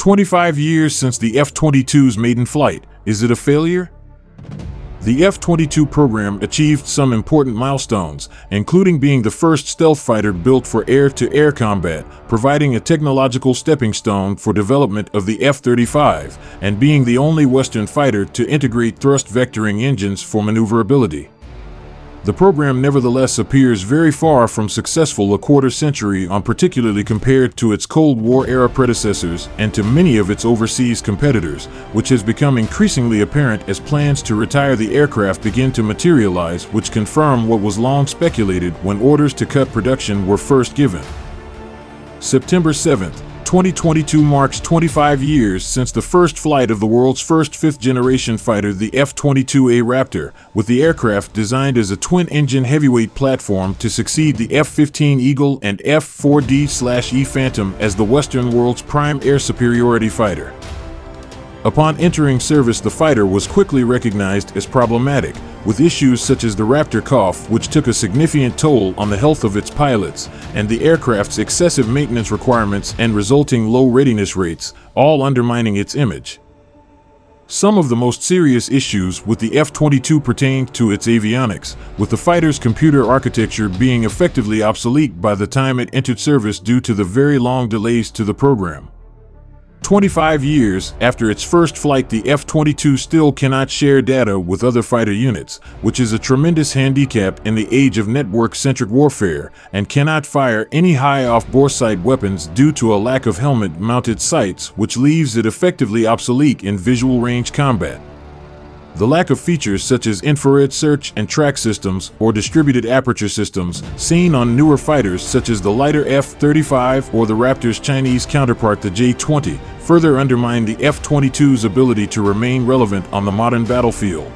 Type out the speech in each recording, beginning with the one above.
25 years since the F-22's maiden flight. Is it a failure? The F-22 program achieved some important milestones, including being the first stealth fighter built for air-to-air combat, providing a technological stepping stone for development of the F-35, and being the only Western fighter to integrate thrust vectoring engines for maneuverability. The program nevertheless appears very far from successful a quarter century on, particularly compared to its Cold War-era predecessors and to many of its overseas competitors, which has become increasingly apparent as plans to retire the aircraft begin to materialize, which confirm what was long speculated when orders to cut production were first given. September 7, 2022 marks 25 years since the first flight of the world's first fifth-generation fighter, the F-22A Raptor, with the aircraft designed as a twin-engine heavyweight platform to succeed the F-15 Eagle and F-4D/E Phantom as the Western world's prime air superiority fighter. Upon entering service, the fighter was quickly recognized as problematic, with issues such as the Raptor cough, which took a significant toll on the health of its pilots, and the aircraft's excessive maintenance requirements and resulting low readiness rates, all undermining its image. Some of the most serious issues with the F-22 pertained to its avionics, with the fighter's computer architecture being effectively obsolete by the time it entered service due to the very long delays to the program. 25 years after its first flight, the F-22 still cannot share data with other fighter units, which is a tremendous handicap in the age of network-centric warfare, and cannot fire any high off-boresight weapons due to a lack of helmet-mounted sights, which leaves it effectively obsolete in visual range combat. The lack of features such as infrared search and track systems or distributed aperture systems seen on newer fighters such as the lighter F-35 or the Raptor's Chinese counterpart, the J-20, further undermine the F-22's ability to remain relevant on the modern battlefield.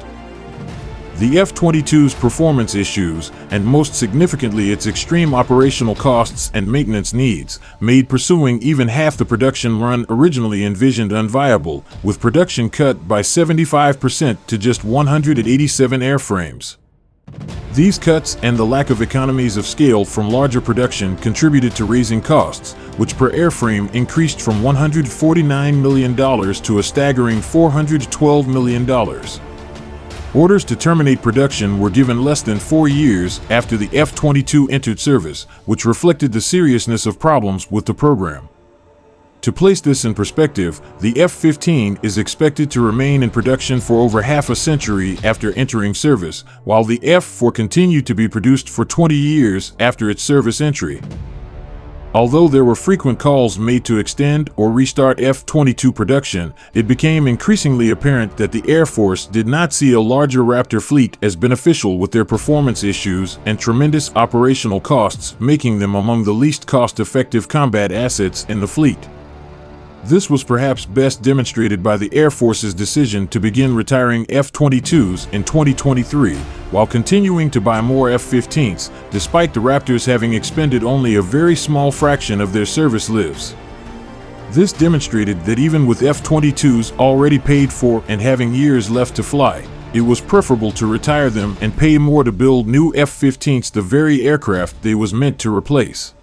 The F-22's performance issues, and most significantly its extreme operational costs and maintenance needs, made pursuing even half the production run originally envisioned unviable, with production cut by 75% to just 187 airframes. These cuts and the lack of economies of scale from larger production contributed to raising costs, which per airframe increased from $149 million to a staggering $412 million. Orders to terminate production were given less than 4 years after the F-22 entered service, which reflected the seriousness of problems with the program. To place this in perspective, the F-15 is expected to remain in production for over half a century after entering service, while the F-4 continued to be produced for 20 years after its service entry. Although there were frequent calls made to extend or restart F-22 production, it became increasingly apparent that the Air Force did not see a larger Raptor fleet as beneficial, with their performance issues and tremendous operational costs making them among the least cost-effective combat assets in the fleet. This was perhaps best demonstrated by the Air Force's decision to begin retiring F-22s in 2023, while continuing to buy more F-15s, despite the Raptors having expended only a very small fraction of their service lives. This demonstrated that even with F-22s already paid for and having years left to fly, it was preferable to retire them and pay more to build new F-15s, the very aircraft they was meant to replace.